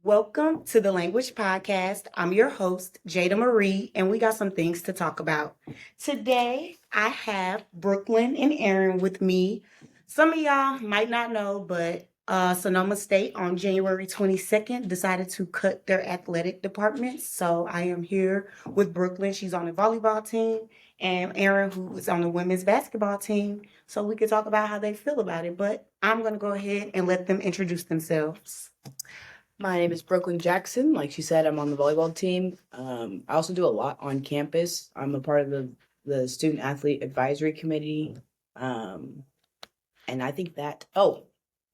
Welcome to the Language Podcast. I'm your host, Jada Marie, and we got some things to talk about. Today, I have Brooklyn and Eryn with me. Some of y'all might not know, but Sonoma State on January 22nd decided to cut their athletic department. So I am here with Brooklyn. She's on the volleyball team, and Eryn, who is on the women's basketball team. So we could talk about how they feel about it. But I'm going to go ahead and let them introduce themselves. My name is Brooklyn Jackson. Like she said, I'm on the volleyball team. I also do a lot on campus. I'm a part of the student athlete advisory committee. And I think that,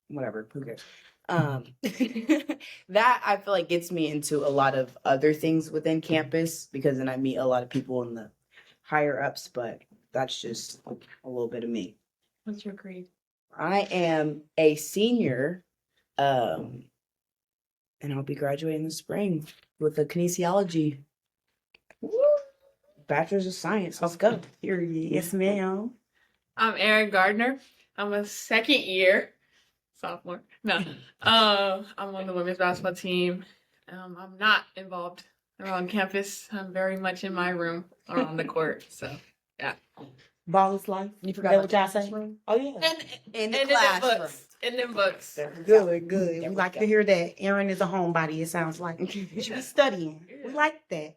whatever, who cares? That I feel like gets me into a lot of other things within campus because then I meet a lot of people in the higher ups, but that's just a little bit of me. What's your grade? I am a senior. And I'll be graduating this spring with a kinesiology. Bachelor's of Science. Let's go. Period. Yes, ma'am. I'm Eryn Gardner. I'm a second year sophomore. No. I'm on the women's basketball team. I'm not involved around campus. I'm very much in my room or on the court. So yeah. Ball is life. You Is forgot that what y'all about say? Oh yeah. in the And classroom. in them books. Good, good. We like to hear that. Eryn is a homebody, it sounds like. She's studying. We like that.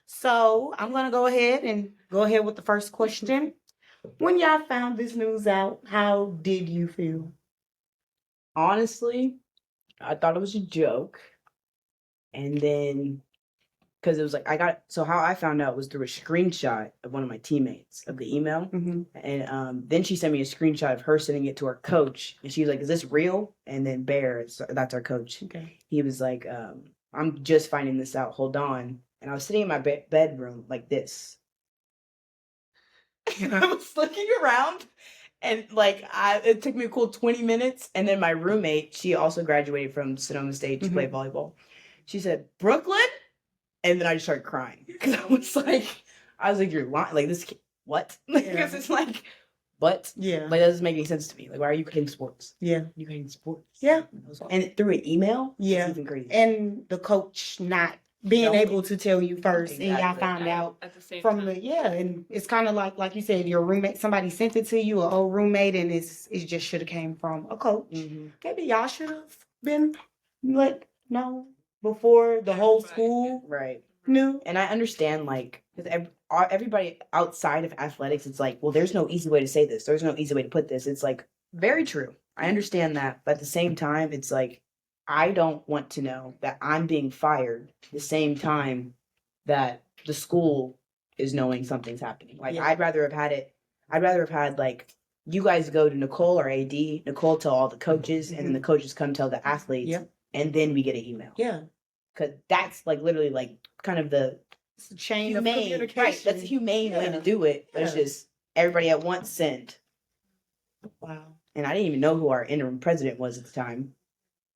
So I'm gonna go ahead with the first question. When y'all found this news out, how did you feel? Honestly, I thought it was a joke. And then, because it was like, how I found out was through a screenshot of one of my teammates of the email. Mm-hmm. And then she sent me a screenshot of her sending it to her coach. And she was like, is this real? And then Bear, that's our coach. Okay. He was like, I'm just finding this out. Hold on. And I was sitting in my bedroom like this. And I was looking around. And it took me a cool 20 minutes. And then my roommate, she also graduated from Sonoma State to play volleyball. She said, Brooklyn? And then I just started crying. Because I was like, you're lying. Like, this, what? Because it's like, what? Yeah. Like, that doesn't make any sense to me. Like, why are you hating sports? Yeah. You hating sports? Yeah. And through an email? Yeah. It's even crazy. And the coach not being able to tell you first, Exactly. and y'all found out At the same from time. and it's kind of like you said, your roommate, somebody sent it to you, an old roommate, and it just should have came from a coach. Mm-hmm. Maybe y'all should have been let know before the whole school Right. knew. And I understand, like, because everybody outside of athletics, it's like, well, there's no easy way to say this. There's no easy way to put this. It's like, very true. I understand that. But at the same time, it's like, I don't want to know that I'm being fired the same time that the school is knowing something's happening. Like, Yeah. I'd rather have had, like, you guys go to Nicole or AD, Nicole tell all the coaches, and then the coaches come tell the athletes, Yep. and then we get an email. Yeah. Because that's, like, literally, like, kind of the It's a chain of humane, communication. right? That's a humane way Yeah. to do it. But it's Yeah. just everybody at once sent. Wow. And I didn't even know who our interim president was at the time.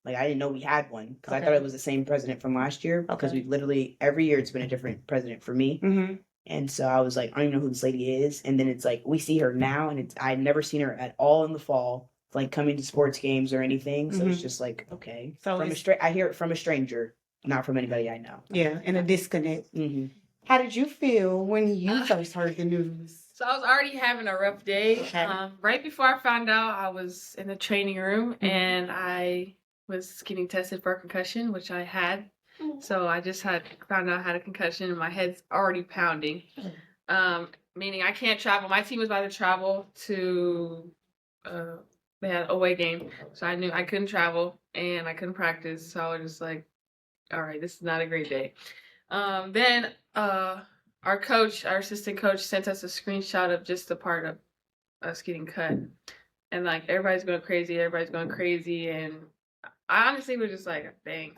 Like, I didn't know we had one because I thought it was the same president from last year. Because we've literally, every year it's been a different president for me. Mm-hmm. And so I was like, I don't even know who this lady is. And then it's like, we see her now, and I'd never seen her at all in the fall, like coming to sports games or anything. So it's just like, okay. So I hear it from a stranger, not from anybody I know. Yeah, and a disconnect. Mm-hmm. How did you feel when you first heard the news? So I was already having a rough day. Okay. Right before I found out, I was in the training room and I was getting tested for a concussion, which I had. So I just found out I had a concussion and my head's already pounding. Meaning I can't travel. My team was about to travel to they had an away game. So I knew I couldn't travel and I couldn't practice. So I was just like, all right, this is not a great day. Then our assistant coach sent us a screenshot of just the part of us getting cut. And like everybody's going crazy. And I honestly was just like, dang.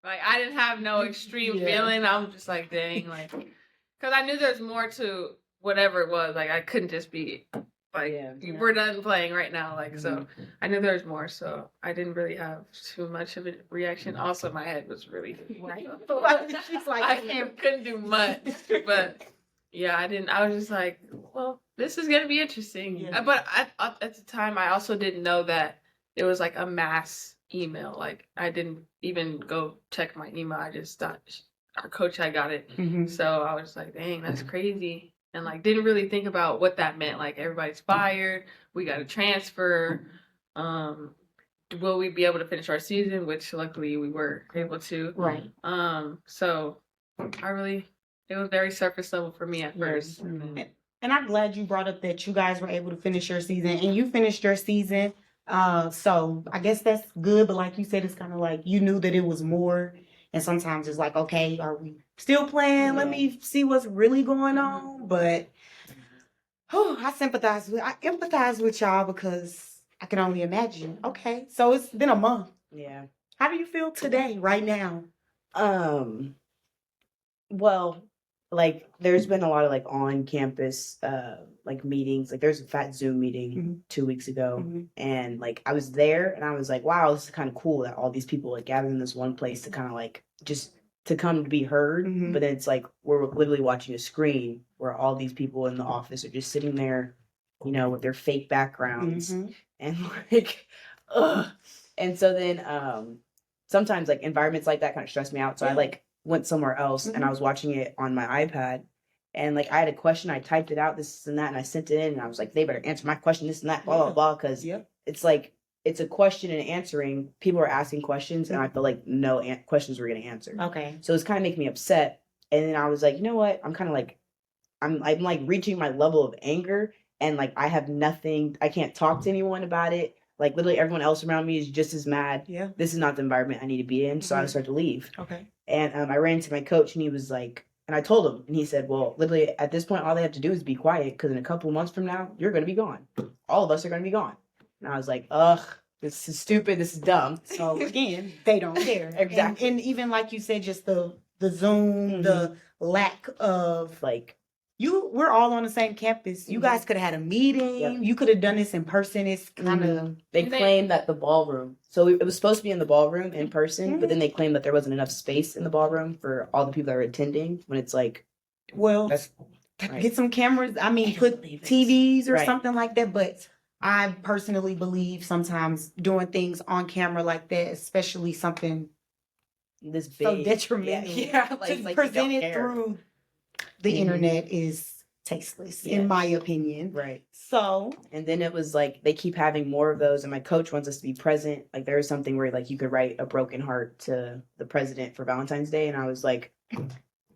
Like I didn't have no extreme feeling. I'm just like, dang, like, because I knew there's more to whatever it was. Like I couldn't just be like, we're done playing right now. Like, so I knew there was more. So I didn't really have too much of a reaction. Also, my head was really, She's like, I couldn't do much. But yeah, I was just like, well, this is going to be interesting. Yeah. But at the time, I also didn't know that it was like a mass email. Like I didn't even go check my email. I just thought our coach had got it. Mhm. So I was like, dang, that's crazy. And like didn't really think about what that meant. Like everybody's fired, we got to transfer. Will we be able to finish our season? Which luckily we were able to. Right. So it was very surface level for me at first. And I'm glad you brought up that you guys were able to finish your season, and you finished your season. So I guess that's good. But like you said, it's kind of like you knew that it was more. And sometimes it's like, okay, are we still playing? Let me see what's really going on. But I empathize with y'all because I can only imagine. Okay, so it's been a month. Yeah. How do you feel today, right now? Well, like there's been a lot of like on campus like meetings. Like there's a fat Zoom meeting 2 weeks ago, and like I was there and I was like, wow, this is kind of cool that all these people like gathered in this one place to kind of like just to come to be heard. But then it's like we're literally watching a screen where all these people in the office are just sitting there, you know, with their fake backgrounds and like and so then sometimes like environments like that kind of stress me out. So I like went somewhere else and I was watching it on my iPad, and like I had a question, I typed it out, this and that, and I sent it in, and I was like, they better answer my question, this and that, blah blah blah, because it's like it's a question and answering. People are asking questions, and I feel like no questions were getting answered. Okay. So it's kind of making me upset. And then I was like, you know what? I'm kind of like, I'm like reaching my level of anger, and like I have nothing. I can't talk to anyone about it. Like literally everyone else around me is just as mad. Yeah. This is not the environment I need to be in. So I started to leave. Okay. And I ran into my coach, and he was like, and I told him, and he said, well, literally at this point, all they have to do is be quiet, because in a couple of months from now, you're going to be gone. All of us are going to be gone. And I was like, ugh, this is stupid. This is dumb. So again, they don't care. Exactly. And even like you said, just the Zoom, the lack of like, we're all on the same campus. You guys could have had a meeting. Yep. You could have done this in person. It's kind of they claimed that the ballroom. So it was supposed to be in the ballroom in person, but then they claimed that there wasn't enough space in the ballroom for all the people that were attending. When it's like, well, get some cameras. I mean, put TVs or something like that. But I personally believe sometimes doing things on camera like that, especially something this big, so detrimental, to present it through the internet is tasteless, in my opinion. Right. So, and then it was like they keep having more of those, and my coach wants us to be present. Like there was something where like you could write a broken heart to the president for Valentine's Day, and I was like,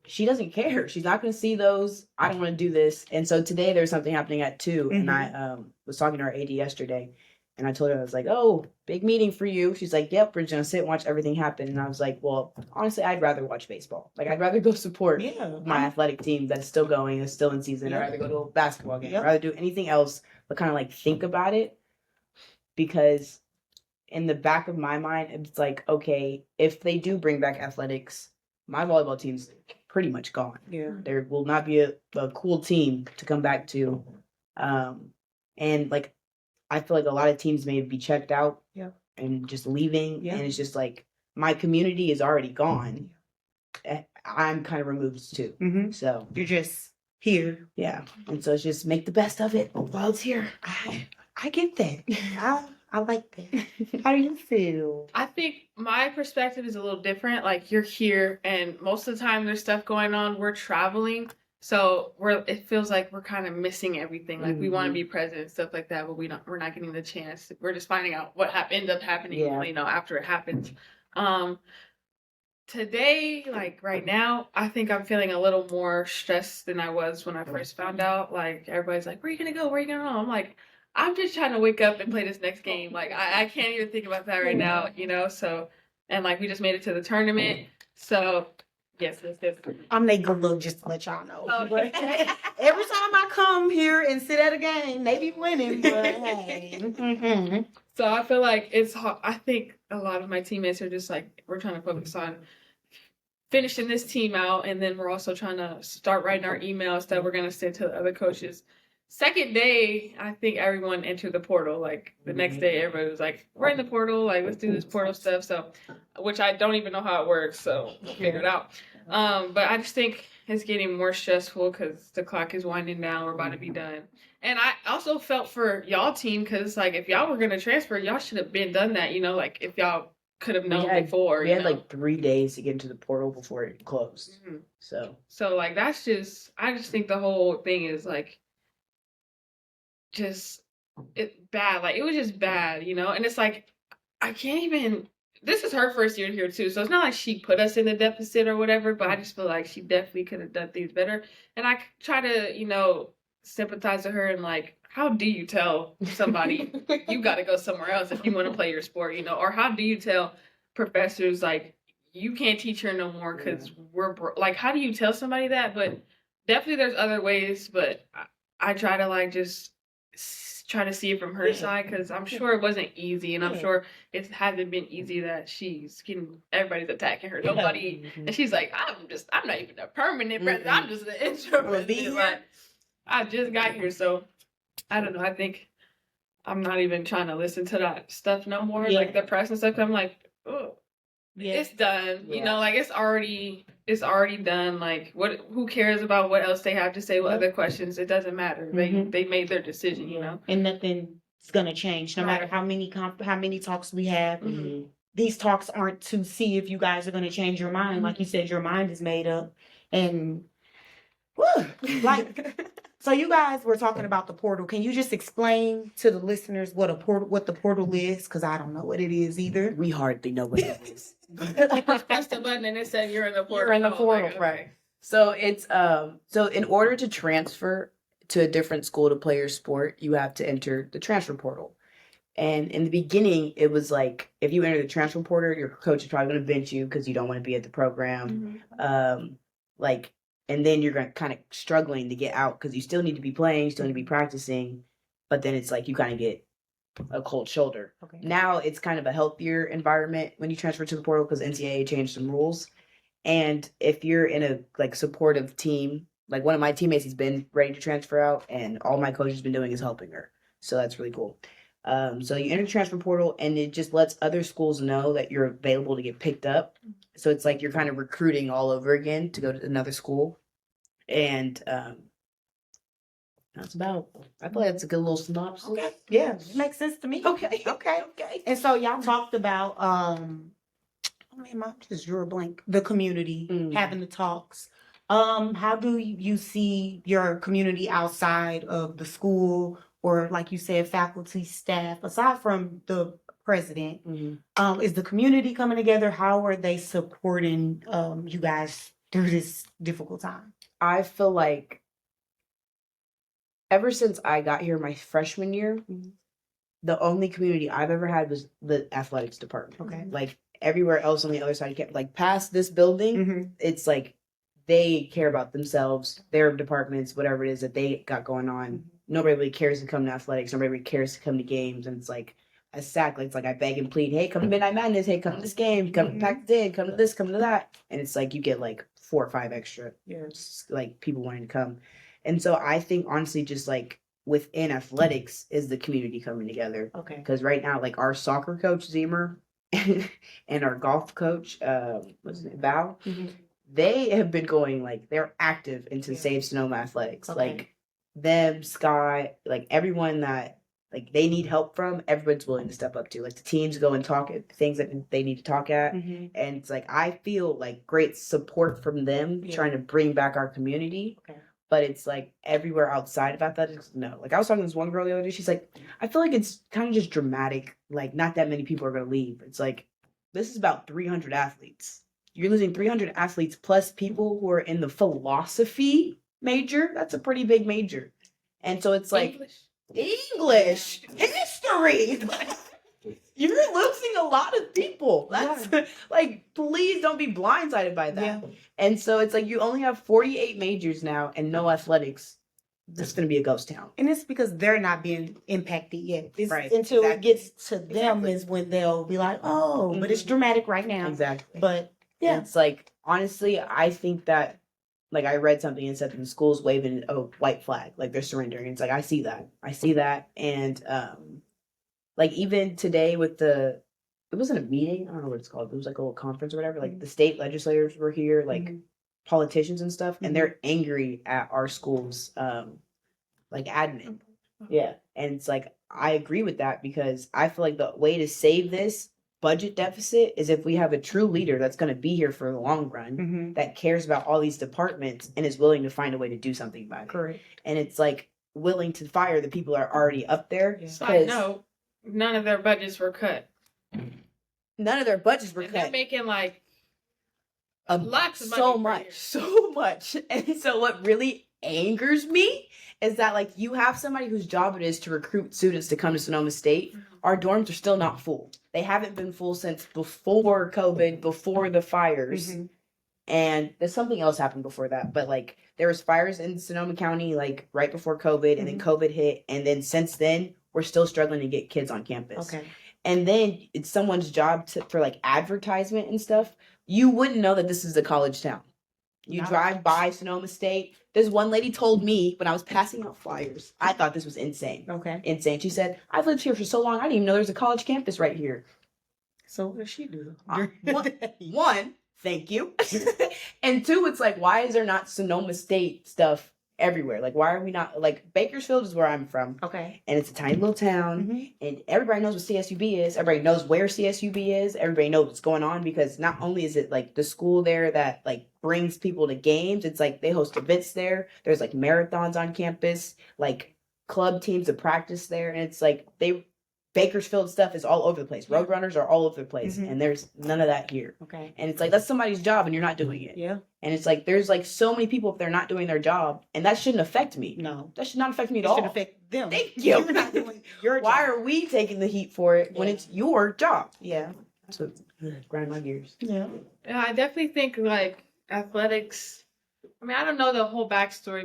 she doesn't care. She's not going to see those. I don't want to do this. And so today there's something happening at 2, and I was talking to our AD yesterday, and I told her, I was like, oh, big meeting for you. She's like, yep, we're just going to sit and watch everything happen. And I was like, well, honestly, I'd rather watch baseball. Like, I'd rather go support my athletic team that's still going, is still in season. I'd rather go to a basketball game. I'd rather do anything else but kind of like think about it. Because in the back of my mind, it's like, okay, if they do bring back athletics, my volleyball team's pretty much gone. Yeah. There will not be a cool team to come back to. And like, I feel like a lot of teams may be checked out and just leaving. And it's just like, my community is already gone. I'm kind of removed too. So you're just here. Yeah. And so it's just make the best of it while it's here. I get that. I like that. How do you feel? I think my perspective is a little different. Like you're here, and most of the time there's stuff going on. We're traveling. So it feels like we're kind of missing everything. Like we want to be present and stuff like that, but we're not getting the chance. We're just finding out what ends up happening, you know, after it happens. Today, like right now, I think I'm feeling a little more stressed than I was when I first found out. Like everybody's like, where are you going to go? Where are you going to go? I'm like, I'm just trying to wake up and play this next game. Like I can't even think about that right now, you know? So, and like we just made it to the tournament. So yes. I'm they good look, just to let y'all know. Oh. Every time I come here and sit at a game, they be winning. But hey. So I feel like it's hard. I think a lot of my teammates are just like, we're trying to focus on finishing this team out, and then we're also trying to start writing our emails that we're going to send to the other coaches. Second day, I think everyone entered the portal. Like the next day, everybody was like, we're in the portal. Like, let's do this portal stuff. So, which I don't even know how it works. So we'll figure it out. But I just think it's getting more stressful because the clock is winding down. We're about to be done. And I also felt for y'all team because, like, if y'all were going to transfer, y'all should have been done that, like, if y'all could have known before. We had like 3 days to get into the portal before it closed. Mm-hmm. So like, I just think the whole thing is, like, just bad. Like, it was just bad, and it's like, I can't even. This is her first year here too, so it's not like she put us in the deficit or whatever. But I just feel like she definitely could have done things better. And I try to, sympathize with her and like, how do you tell somebody you got to go somewhere else if you want to play your sport, or how do you tell professors like you can't teach her no more because we're like, how do you tell somebody that? But definitely there's other ways. But I try to like just try to see it from her side because I'm sure it wasn't easy, and I'm sure it hasn't been easy that everybody's attacking her. Nobody, and she's like, I'm not even a permanent president. I'm just an interim president. Like, I just got here, so I don't know. I think I'm not even trying to listen to that stuff no more. Like the press and stuff. I'm like, oh. Yeah. It's done. Like it's already done. Like who cares about what else they have to say with other questions? It doesn't matter. They made their decision, And nothing's gonna change no matter how many talks we have. These talks aren't to see if you guys are gonna change your mind. Like you said, your mind is made up. And so you guys were talking about the portal. Can you just explain to the listeners what the portal is? Because I don't know what it is either. We hardly know what it is. Press the button and it said you're in the portal. You're in the portal, right? So it's so in order to transfer to a different school to play your sport, you have to enter the transfer portal. And in the beginning, it was like if you enter the transfer portal, your coach is probably going to bench you because you don't want to be at the program. And then you're going to kind of struggling to get out because you still need to be playing, you still need to be practicing. But then it's like you kind of get a cold shoulder. Okay. Now it's kind of a healthier environment when you transfer to the portal because NCAA changed some rules. And if you're in a like supportive team, like one of my teammates has been ready to transfer out, and all my coach has been doing is helping her. So that's really cool. So you enter the transfer portal, and it just lets other schools know that you're available to get picked up. So it's like you're kind of recruiting all over again to go to another school. And that's about. I feel like that's a good little synopsis. Okay. Yeah, it makes sense to me. Okay. And so y'all talked about just drew a blank. The community having the talks. How do you see your community outside of the school, or like you said, faculty, staff, aside from the president? Is the community coming together? How are they supporting you guys through this difficult time? I feel like ever since I got here my freshman year, the only community I've ever had was the athletics department. Okay. Like everywhere else on the other side, like past this building, it's like they care about themselves, their departments, whatever it is that they got going on. Nobody really cares to come to athletics. Nobody really cares to come to games. And it's like a sack. It's like I beg and plead, hey, come to Midnight Madness. Hey, come to this game. Come pack it in. Come to this. Come to that. And it's like you get like 4 or 5 extra, like people wanting to come. And so I think honestly, just like within athletics is the community coming together. Okay. Because right now, like our soccer coach Zemer and our golf coach, what's his name, Val, they have been going like they're active into Save Sonoma Athletics. Okay. Like them, Sky, like everyone that like they need help from, everyone's willing to step up to. Like the teams go and talk at things that they need to talk at. And it's like I feel like great support from them trying to bring back our community. Okay. But it's like everywhere outside of athletics, no. Like I was talking to this one girl the other day, she's like, I feel like it's kind of just dramatic. Like not that many people are gonna leave. It's like this is about 300 athletes. You're losing 300 athletes plus people who are in the philosophy major. That's a pretty big major. And so it's like English, history. You're losing a lot of people. That's like, please don't be blindsided by that. Yeah. And so it's like you only have 48 majors now and no athletics. This is going to be a ghost town. And it's because they're not being impacted yet. Until it gets to them is when they'll be like, oh, but it's dramatic right now. Exactly. But yeah. It's like, honestly, I think that, like, I read something and said that the school's waving a white flag, like they're surrendering. It's like, I see that. And, like, even today with it wasn't a meeting, I don't know what it's called. It was like a little conference or whatever. Like, the state legislators were here. Like, politicians and stuff, and they're angry at our school's like admin. Yeah. And it's like I agree with that because I feel like the way to save this budget deficit is if we have a true leader that's going to be here for the long run that cares about all these departments and is willing to find a way to do something about it. Correct. And it's like willing to fire the people that are already up there. Side note, none of their budgets were cut. None of their budgets were And cut. they're making like lots of money so much. And so what really angers me is that like you have somebody whose job it is to recruit students to come to Sonoma State. Our dorms are still not full. They haven't been full since before COVID, before the fires. And there's something else happened before that, but like there was fires in Sonoma County like right before COVID, and then COVID hit, and then since then we're still struggling to get kids on campus. Okay. And then it's someone's job for like advertisement and stuff. You wouldn't know that this is a college town. You drive by Sonoma State. This one lady told me when I was passing out flyers, I thought this was insane. Okay. Insane. She said, I've lived here for so long, I didn't even know there's a college campus right here. So what does she do? One, thank you. And two, it's like, why is there not Sonoma State stuff everywhere? Like, why are we not, like, Bakersfield is where I'm from. Okay. And it's a tiny little town, and everybody knows what CSUB is. Everybody knows where CSUB is. Everybody knows what's going on because not only is it, like, the school there that, like, brings people to games, it's, like, they host events there. There's, like, marathons on campus, like, club teams that practice there, and it's, like, Bakersfield stuff is all over the place. Roadrunners are all over the place, and there's none of that here. Okay. And it's like, that's somebody's job, and you're not doing it. Yeah. And it's like, there's like so many people if they're not doing their job, and that shouldn't affect me. No. That should not affect me at It all. should affect them. Thank you. You're not doing your job. Why are we taking the heat for it when it's your job? Yeah. That's what grind my gears. Yeah. Yeah, I definitely think like athletics. I mean, I don't know the whole backstory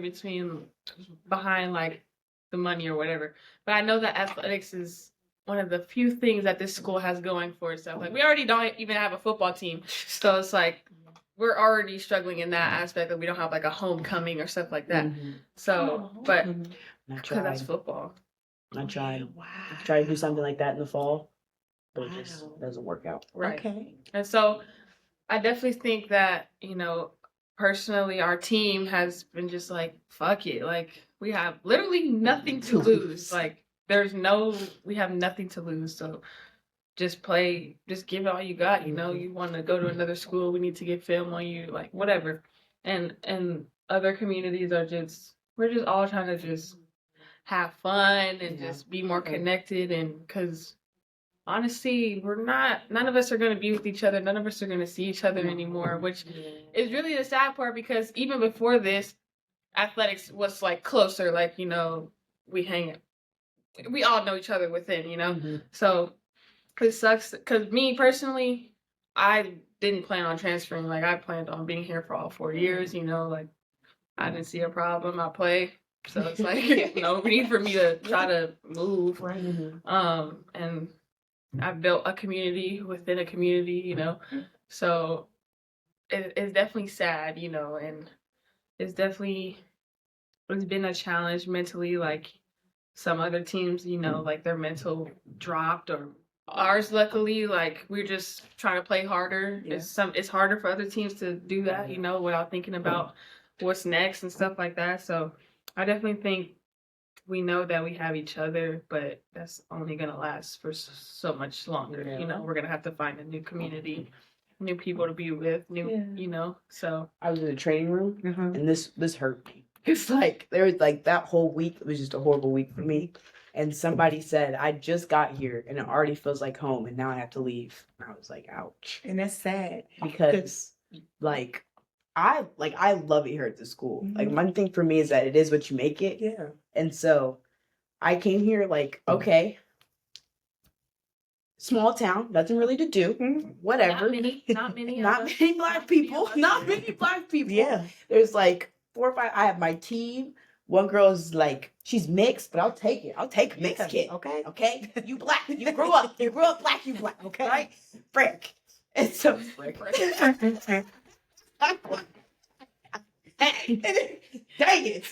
behind like the money or whatever, but I know that athletics is one of the few things that this school has going for itself. Like we already don't even have a football team, so it's like we're already struggling in that aspect that we don't have like a homecoming or stuff like that. So, but because that's football. I tried. Wow. I tried to do something like that in the fall, but it just doesn't work out. Right. Okay. And so I definitely think that, personally, our team has been just like, fuck it. Like, we have literally nothing to lose. Like, we have nothing to lose. So just give it all you got. You want to go to another school, we need to get film on you, like, whatever. And other communities we're just all trying to just have fun and just be more connected. And because honestly, none of us are going to be with each other. None of us are going to see each other anymore, which is really the sad part because even before this, athletics was like closer. Like, we all know each other within, So it sucks because me personally, I didn't plan on transferring. Like I planned on being here for all 4 years, like I didn't see a problem. I play. So it's like, no need for me to try to move. Right. And I've built a community within a community, So it's definitely sad, and it's been a challenge mentally. Like some other teams, like their mental dropped, or ours, luckily, like we're just trying to play harder. Yeah. It's harder for other teams to do that, without thinking about what's next and stuff like that. So I definitely think we know that we have each other, but that's only going to last for so much longer. Yeah. We're going to have to find a new community, new people to be with, so. I was in the training room, and this hurt me. It's like, there was like that whole week, it was just a horrible week for me. And somebody said, I just got here, and it already feels like home, and now I have to leave. And I was like, ouch. And that's sad. Because, I love it here at the school. Like, one thing for me is that it is what you make it. Yeah. And so I came here like, okay, small town, nothing really to do. Whatever. Not many black people. Not many black people. Yeah. There's like 4 or 5. I have my team. One girl is like, she's mixed, but I'll take it. I'll take a mixed kid. Okay. Okay? You black. You grew up black, you black. Okay? Right? Frick. And so frick. Dang it.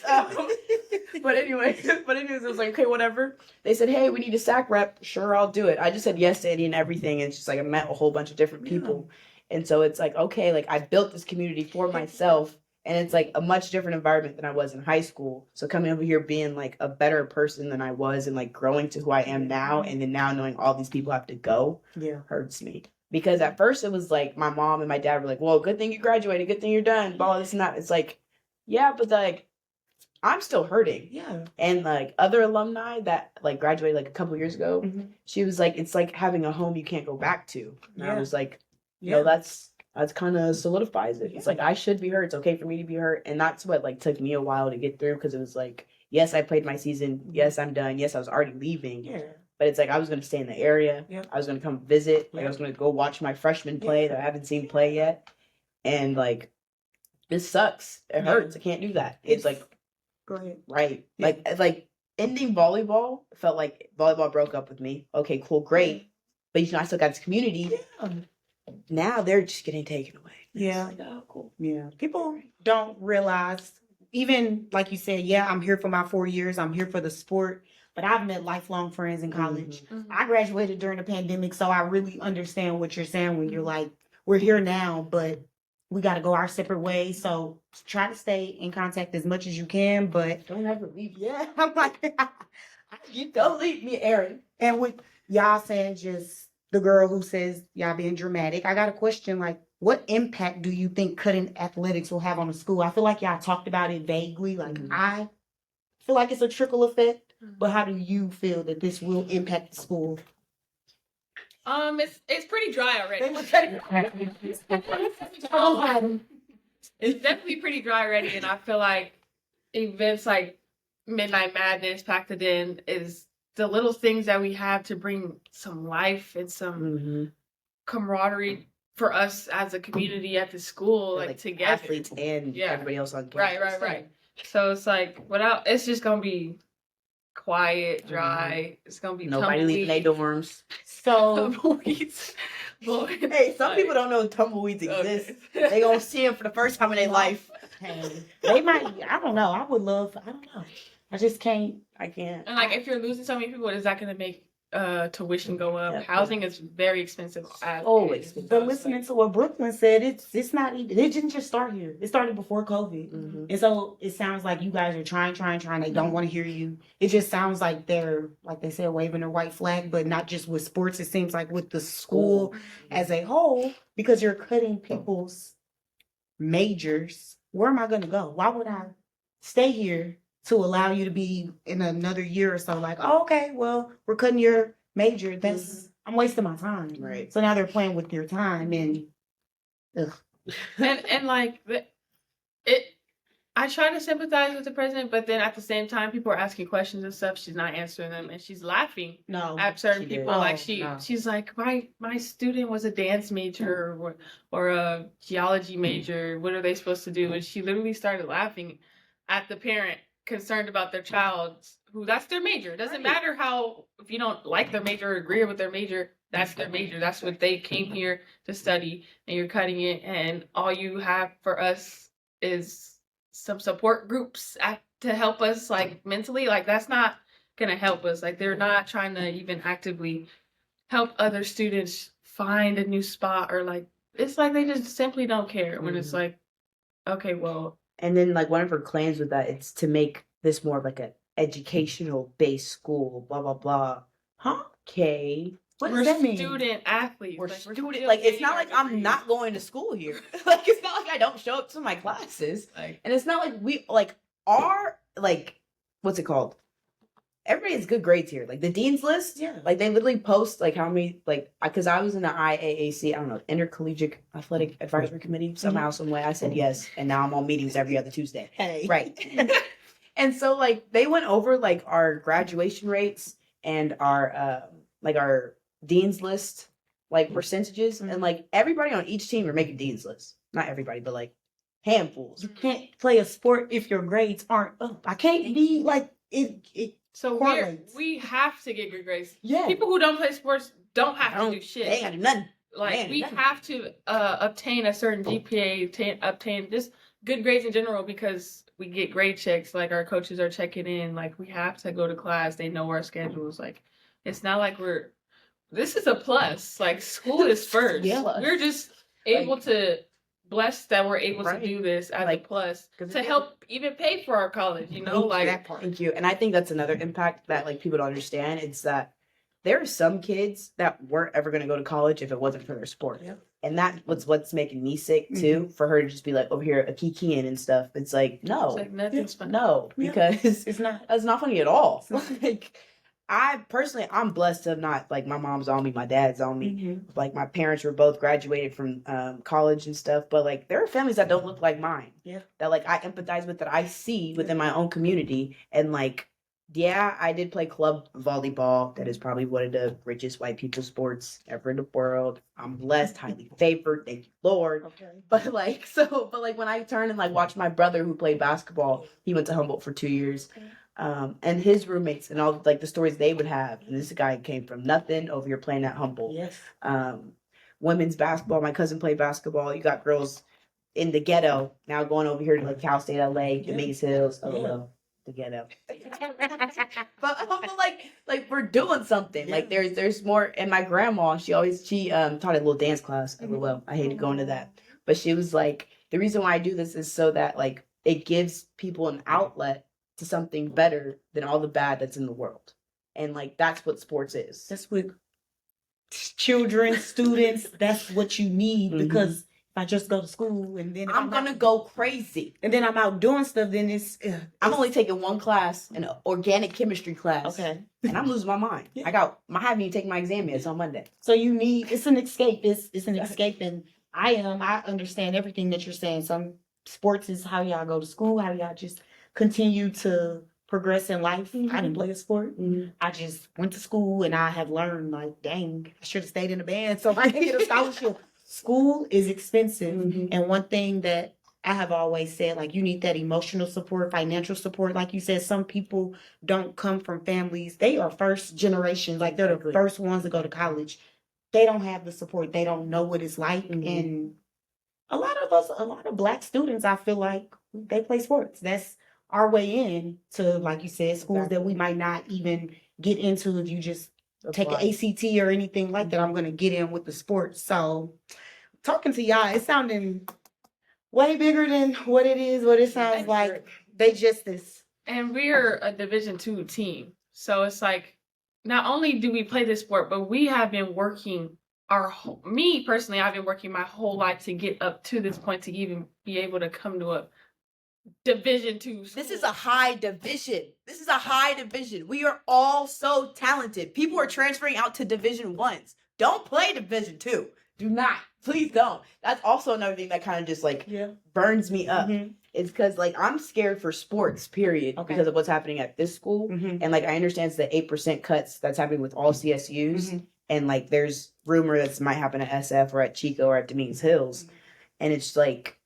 But anyways, it was like, okay, whatever. They said, hey, we need a SAC rep. Sure, I'll do it. I just said yes to Eddie and everything. And it's just like I met a whole bunch of different people. And so it's like, okay, like I built this community for myself. And it's like a much different environment than I was in high school. So coming over here being like a better person than I was and like growing to who I am now, and then now knowing all these people have to go, hurts me. Because at first it was like my mom and my dad were like, well, good thing you graduated, good thing you're done, blah, this and that. It's like, yeah, but like I'm still hurting. Yeah. And like other alumni that like graduated like a couple years ago, she was like, it's like having a home you can't go back to. And I was like, no, that's kind of solidifies it. It's like I should be hurt. It's okay for me to be hurt. And that's what like took me a while to get through, because it was like, yes, I played my season. Yes, I'm done. Yes, I was already leaving. Yeah. But it's like I was going to stay in the area. I was going to come visit. Like I was going to go watch my freshman play that I haven't seen play yet. And like, this sucks. It hurts. I can't do that. It's like, go ahead. Right. Like ending volleyball felt like volleyball broke up with me. Okay, cool, great. But I still got this community. Now they're just getting taken away. Yeah. Like, oh, cool. Yeah. People don't realize, even like you said, I'm here for my 4 years. I'm here for the sport. But I've met lifelong friends in college. I graduated during the pandemic, so I really understand what you're saying when you're like, we're here now, but we got to go our separate ways. So try to stay in contact as much as you can, but Don't ever leave. yeah, I'm like, You don't leave me, Eryn. and with y'all saying just the girl who says y'all being dramatic, I got a question like, what impact do you think cutting athletics will have on the school? I feel like y'all talked about it vaguely. Like I feel like it's a trickle effect. But how do you feel that this will impact the school? It's pretty dry already. It's definitely pretty dry already, and I feel like events like Midnight Madness, Packed It In, is the little things that we have to bring some life and some camaraderie for us as a community at the school, like together. Athletes and everybody else on campus. Right. So it's like it's just gonna be quiet, dry. It's gonna be nobody leaving their dorms. So tumbleweeds. Hey, some people don't know tumbleweeds exist. They gonna see them for the first time in their life. Hey, they might. I don't know. I would love. I don't know. I just can't. I can't. And like, if you're losing so many people, is that gonna make tuition go up? Housing is very expensive. Always. But listening to what Brooklyn said, it's not even. It didn't just start here. It started before COVID, and so it sounds like you guys are trying. They don't want to hear you. It just sounds like they're, like they said, waving their white flag, but not just with sports. It seems like with the school as a whole, because you're cutting people's majors. Where am I going to go? Why would I stay here to allow you to be in another year or so like, oh, okay, well, we're cutting your major. That's I'm wasting my time. Right. So now they're playing with your time and and like it I try to sympathize with the president, but then at the same time people are asking questions and stuff, she's not answering them, and she's laughing at certain people. Like she's like, my student was a dance major or a geology major. What are they supposed to do? And she literally started laughing at the parent concerned about their child who that's their major. It doesn't matter how, if you don't like their major or agree with their major, that's their major. That's what they came here to study, and you're cutting it, and all you have for us is some support groups to help us like mentally. Like that's not gonna help us. Like they're not trying to even actively help other students find a new spot, or like it's like they just simply don't care when it's like, okay, well. And then, like, one of her claims with that, it's to make this more of, like, an educational-based school, blah, blah, blah. Huh? Okay. What does that mean? Student athletes. We're student. Like, it's not like I'm not going to school here. Like, it's not like I don't show up to my classes. Like, and it's not like we, like, are, like, what's it called? Everybody has good grades here. Like, the dean's list, like, they literally post, like, how many, like, because I was in the IAAC, I don't know, Intercollegiate Athletic Advisory Committee, somehow, some way. I said yes, and now I'm on meetings every other Tuesday. Hey. Right. And so, like, they went over, like, our graduation rates and our, like, our dean's list, like, percentages. And, like, everybody on each team are making dean's lists. Not everybody, but, like, handfuls. You can't play a sport if your grades aren't up. I can't be, like, it So we have to get good grades. Yeah. People who don't play sports don't have to do shit. They ain't got to do nothing. Like we have to obtain a certain GPA, obtain just good grades in general, because we get grade checks. Like our coaches are checking in. Like we have to go to class. They know our schedules. Like it's not like this is a plus. Like school is first. Yeah. We're just able to blessed that we're able Right. to do this as Like, a plus 'cause to it- help even pay for our college, you know, like that part. Thank you. And I think that's another impact that like people don't understand. It's that there are some kids that weren't ever going to go to college if it wasn't for their sport. Yeah. And that was what's making me sick too, for her to just be like over here a kikiing and stuff. It's like, no, it's like nothing's fun. no, Yeah. because It's not. that's not funny at all. It's not. Like, I personally, I'm blessed to not like my mom's on me, my dad's on me. Mhm. Like my parents were both graduated from college and stuff, but like there are families that don't look like mine. Yeah. That like I empathize with, that I see within my own community, and like, yeah, I did play club volleyball. That is probably one of the richest white people sports ever in the world. I'm blessed, highly favored. Thank you, Lord. Okay. But like, but like when I turned and like watched my brother who played basketball, he went to Humboldt for 2 years. And his roommates and all like the stories they would have. And this guy came from nothing over here playing at Humboldt. Yes. Women's basketball. My cousin played basketball. You got girls in the ghetto now going over here to like Cal State, LA, Maze Hills, the ghetto. but like we're doing something. Like there's more. And my grandma, she taught a little dance class. LOL. I hated going to that, but she was like, the reason why I do this is so that like it gives people an outlet to something better than all the bad that's in the world. And like that's what sports is. That's what children, students, that's what you need, because if I just go to school and then I'm gonna go crazy. And then I'm out doing stuff, then it's I'm only taking one class, an organic chemistry class. okay. And I'm losing my mind. Yeah. I haven't even taken my exam yet. It's on Monday. So you need, it's an escape. It's an escape, and I understand everything that you're saying. Some sports is how y'all go to school, how y'all just continue to progress in life. I didn't play a sport. I just went to school, and I have learned like, dang, I should have stayed in the band so I can get a scholarship. School is expensive, and one thing that I have always said, like, you need that emotional support, financial support. Like you said, some people don't come from families. They are first generation. Like, they're the first ones to go to college. They don't have the support. They don't know what it's like. And a lot of Black students, I feel like they play sports. That's our way in to, like you said, schools that we might not even get into if you just take an ACT or anything like that. I'm going to get in with the sports. So talking to y'all, it's sounding way bigger than what it is, what it sounds like. They just this. And we're a Division II team. So it's like, not only do we play this sport, but we have been working me personally, I've been working my whole life to get up to this point to even be able to come to a Division II school. This is a high division. We are all so talented. People are transferring out to Division 1s. Don't play Division 2. Do not. Please don't. That's also another thing that kind of just like burns me up. It's because like I'm scared for sports, period, because of what's happening at this school. And like I understand it's the 8% cuts that's happening with all CSUs. And like there's rumor that might happen at SF or at Chico or at Dominguez Hills. And it's like,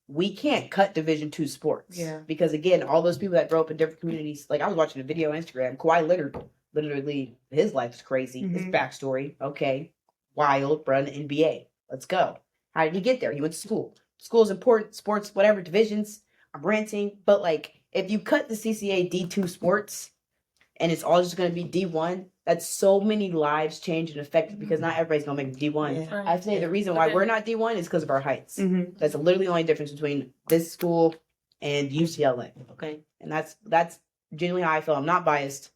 we can't cut Division II sports. Because again, all those people that grow up in different communities, like I was watching a video on Instagram, Kawhi Leonard, literally his life's crazy. His backstory, okay, wild, run NBA. Let's go. How did he get there? He went to school. School is important, sports, whatever, divisions. I'm ranting. But like, if you cut the CCA D2 sports and it's all just going to be D1, that's so many lives changed and affected because not everybody's going to make D1. I say the reason why we're not D1 is because of our heights. That's literally the only difference between this school and UCLA. Okay. And that's genuinely how I feel. I'm not biased.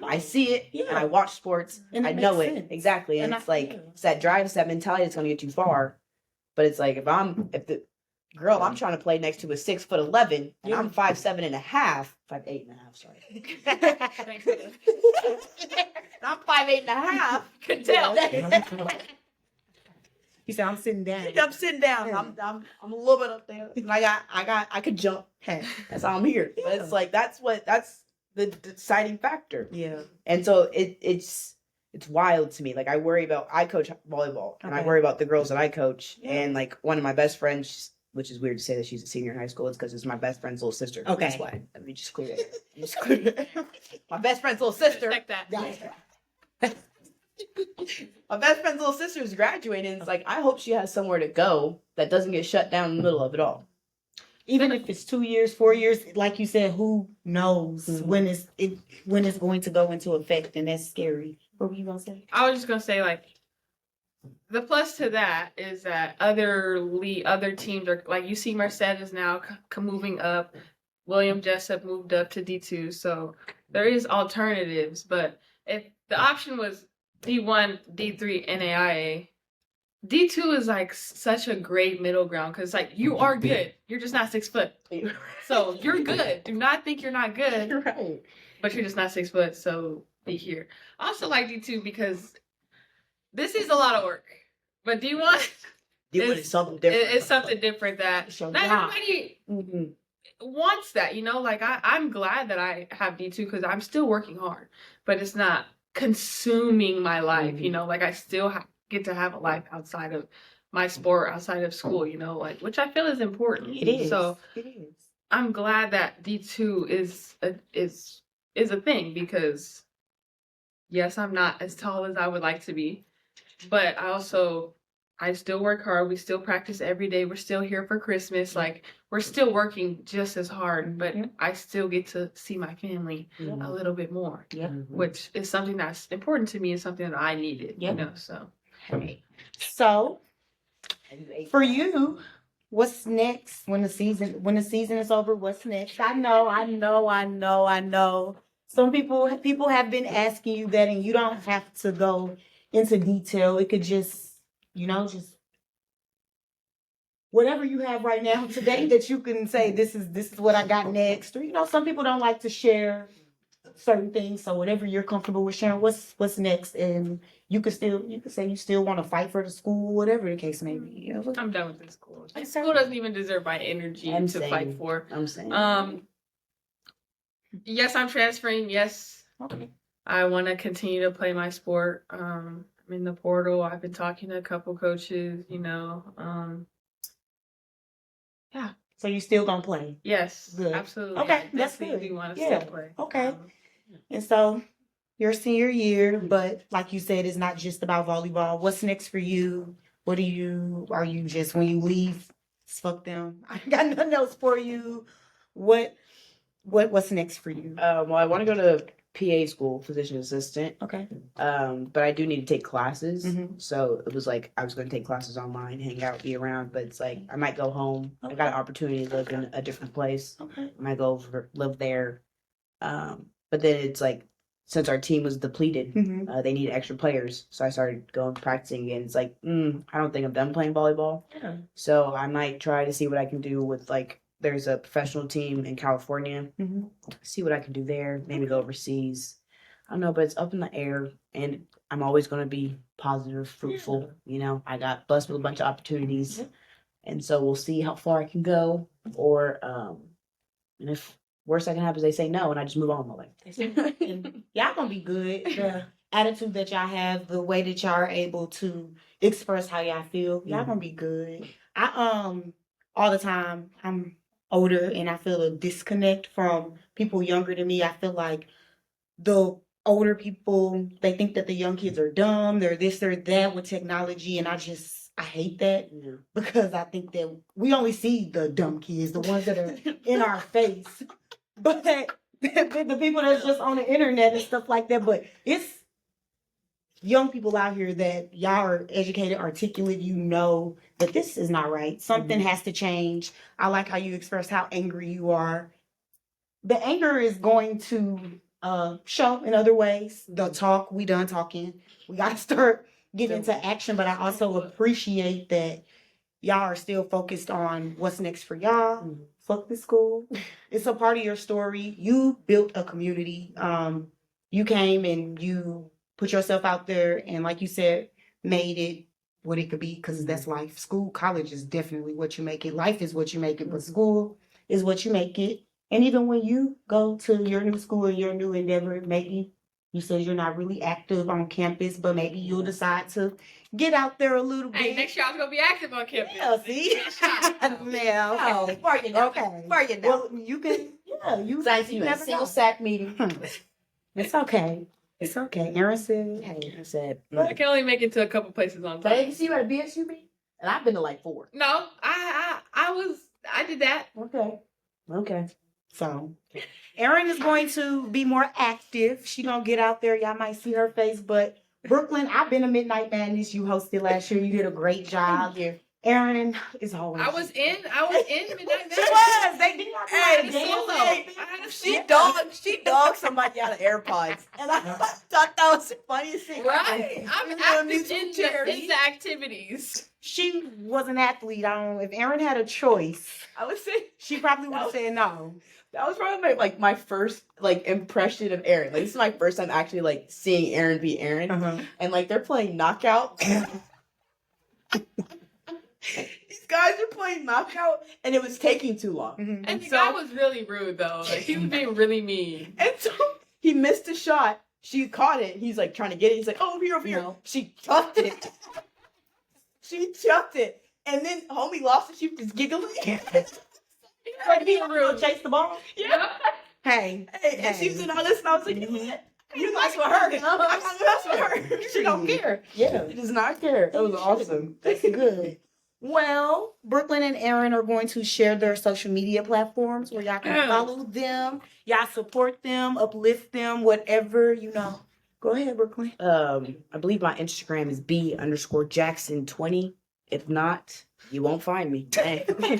I see it and I watch sports. And I know it. Sense. Exactly. And it's like, it's that drive, it's that mentality that's going to get you far. But it's like, I'm trying to play next to a 6'11" and I'm 5'7" and a half. 5'8" and a half, sorry. And I'm 5'8" and a half. Could tell. You said I'm sitting down. I'm sitting down. I'm a little bit up there. And I could jump. That's how I'm here. But it's like that's the deciding factor. Yeah. And so it's wild to me. Like I coach volleyball and I worry about the girls that I coach. And like one of my best friends, which is weird to say that she's a senior in high school, it's because it's my best friend's little sister. Okay. That's why. Let me just clear it. My best friend's little sister. Check that. My best friend's little sister is graduating. It's like, I hope she has somewhere to go that doesn't get shut down in the middle of it all. Even if it's 2 years, 4 years, like you said, who knows when it's going to go into effect, and that's scary. What were you gonna say? I was just gonna say, like, the plus to that is that other teams are like, you see Merced is now moving up. William Jessup moved up to D2, so there is alternatives. But if the option was D1, D3, NAIA, D2 is like such a great middle ground because like you are good, you're just not 6 foot, so you're good. Do not think you're not good, Right. but you're just not 6 foot. So be here. I also like D2 because this is a lot of work, but D1 Is something different. it's something different that It's your not job. everybody Mm-hmm. wants that, you know. Like I'm glad that I have D2 because I'm still working hard, but it's not consuming my life, you know. Like I still get to have a life outside of my sport, outside of school, you know, like, which I feel is important. It is. So It is. I'm glad that D2 is a thing because yes, I'm not as tall as I would like to be, but I still work hard. We still practice every day. We're still here for Christmas. Like we're still working just as hard, but I still get to see my family a little bit more, which is something that's important to me and something that I needed, you know, so. Okay. So for you, what's next when the season is over? What's next? I know. Some people have been asking you that, and you don't have to go into detail. It could just, just whatever you have right now today that you can say this is what I got next. Or some people don't like to share certain things. So whatever you're comfortable with sharing, what's next, and you could say you still want to fight for the school, whatever the case may be. I'm done with this school. This school doesn't even deserve my energy to fight for. I'm saying. Yes, I'm transferring. Yes. Okay. I want to continue to play my sport. I'm in the portal. I've been talking to a couple coaches, yeah. So you still gonna play? Yes. Good. Absolutely. Okay, I that's definitely good. want to Yeah. still play. Okay. And so your senior year, but like you said, it's not just about volleyball. What's next for you? Are you just, when you leave, fuck them, I got nothing else for you? What's next for you? Well, I want to go to PA school, physician assistant. Okay. But I do need to take classes. Mhm. So it was like I was going to take classes online, hang out, be around. But it's like I might go home. I got an opportunity to live in a different place. Okay. I might go live there. But then it's like since our team was depleted, Mhm. they needed extra players. So I started going practicing again. It's like I don't think I'm done playing volleyball. Yeah. So I might try to see what I can do with like. There's a professional team in California. Mhm. See what I can do there. Maybe go overseas. I don't know, but it's up in the air, and I'm always going to be positive, fruitful. I got blessed with a bunch of opportunities, and so we'll see how far I can go. Or, and if worst that can happen is they say no, and I just move on with my life. Y'all gonna be good. The attitude that y'all have, the way that y'all are able to express how y'all feel, y'all gonna be good. I all the time I'm older and I feel a disconnect from people younger than me. I feel like the older people, they think that the young kids are dumb, they're this, they're that with technology, and I hate that because I think that we only see the dumb kids, the ones that are in our face. But the people that's just on the internet and stuff like that. But it's young people out here that y'all are educated, articulate, that this is not right. Something has to change. I like how you express how angry you are. The anger is going to show in other ways. The talk, we done talking. We got to start getting into action. But I also appreciate that y'all are still focused on what's next for y'all. Fuck this school. It's a part of your story. You built a community. You came and you put yourself out there, and like you said, made it what it could be, because that's life. School, college is definitely what you make it. Life is what you make it, but school is what you make it. And even when you go to your new school and your new endeavor, maybe you said you're not really active on campus, but maybe you'll decide to get out there a little bit. Hey, next year I was gonna be active on campus. Yeah, see? Yeah, okay. For you now. Okay. For you now. Well, you can, you Single know. sack meeting. It's okay. It's okay. Eryn said, hey. I said, I can only make it to a couple places on but time. you see you at a BSU meeting? And I've been to like 4. No, I did that. Okay. So, Eryn is going to be more active. She's going to get out there. Y'all might see her face, but Brooklyn, I've been to Midnight Madness. You hosted last year. You did a great job. Thank you. Eryn is always. I was in Midnight She Madness. was. They did not Hey, dance. solo. hey, I had a she dogged somebody out of AirPods, and I thought that was the funniest thing. Right. I'm Even active musical in chairs. the activities. She was an athlete. I don't. If Eryn had a choice, I would say she probably would have said no. that was probably my first impression of Eryn. Like, this is my first time actually seeing Eryn be Eryn, and they're playing knockout. These guys are playing knockout, and it was taking too long. And the guy was really rude though. Like he was being really mean. And so he missed a shot. She caught it. He's trying to get it. He's like, "Oh, over here." No. She chucked it. She chucked it, and then homie lost it. She was just giggling. Like, he will chase the ball. Yeah. Hey, And she was in all this, and I was like, "You know what? You mess with her. I'm gonna mess with her. She don't care. Yeah. She does not care." That was awesome. That's good. Well, Brooklyn and Eryn are going to share their social media platforms where y'all can follow them, y'all support them, uplift them, whatever, Go ahead, Brooklyn. I believe my Instagram is B_Jackson20. If not, you won't find me. Can we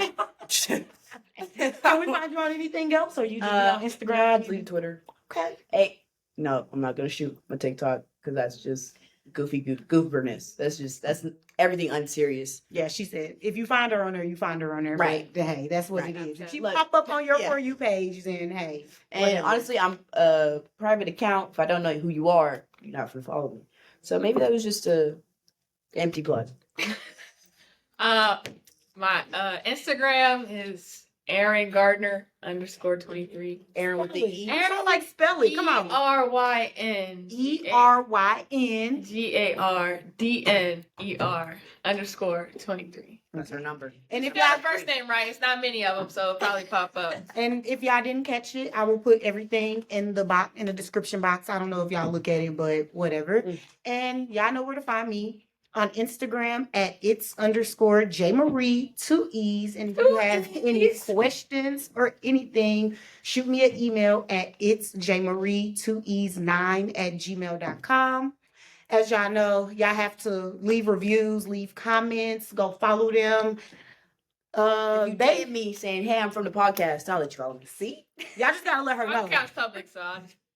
find you on anything else, or you just on Instagram? I believe Twitter. Okay. Hey, no, I'm not gonna shoot my TikTok because that's just gooferness. That's everything unserious. Yeah, she said if you find her on there, you find her on there. Right. But, hey, that's what Right. it is. If she Look, pop up on your yeah. For You page, then hey. And whatever. honestly, I'm a private account. If I don't know who you are, you're not gonna follow me. So maybe that was just a empty plug. My Instagram is Eryn Gardner _23. Aaron with the E. I don't like spell it. Come on. ERYN ERYN. GARDNER _23. That's her number. And If if you got y'all the first name right, it's not many of them, so it'll probably pop up. And if y'all didn't catch it, I will put everything in the description box. I don't know if y'all look at it, but whatever. And y'all know where to find me on Instagram at its_J Marie 2 E's. And if you have any questions or anything, shoot me an email at itsjmarie2es9@gmail.com. As y'all know, y'all have to leave reviews, leave comments, go follow them. If you DM me saying, "Hey, I'm from the podcast," I'll let you follow me. See? Y'all just gotta let her My know. account's public, so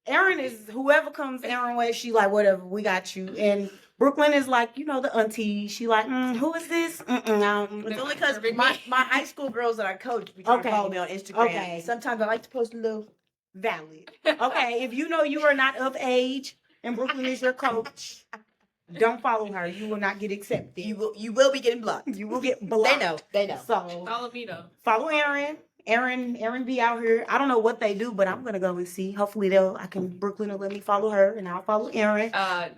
Eryn is whoever comes Eryn way, she like, whatever, we got you. And Brooklyn is like, the auntie. She like, who is this? It's only because my high school girls that I coach be trying to follow me on Instagram. Okay. Sometimes I like to post a little. Valid. Okay, if you know you are not of age and Brooklyn is your coach, don't follow her. You will not get accepted. You will be getting blocked. You will get blocked. They know. So follow me though. follow Eryn. Eryn be out here. I don't know what they do, but I'm gonna go and see. Hopefully Brooklyn will let me follow her and I'll follow Eryn. No.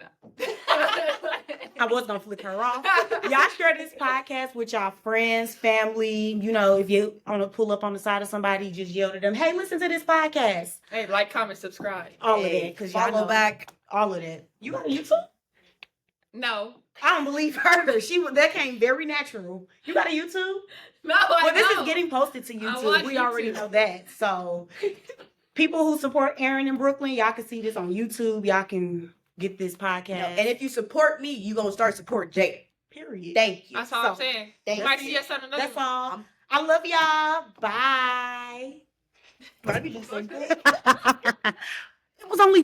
I was gonna flick her off. Y'all share this podcast with y'all friends, family. If you want to pull up on the side of somebody, just yell to them, "Hey, listen to this podcast." Hey, like, comment, subscribe. All of that, because y'all Follow know back. all of that. You got a YouTube? No. I don't believe her. That came very natural. You got a YouTube? No, I Well, this don't. is getting posted to I YouTube. watch We already YouTube. know that. So, people who support Eryn in Brooklyn, y'all can see this on YouTube. Y'all can get this podcast. And if you support me, you gonna start support Jada. Period. Thank you. That's all I'm saying. Thank You might you. see us on another That's one. all. I love y'all. Bye. But I be just like, It was only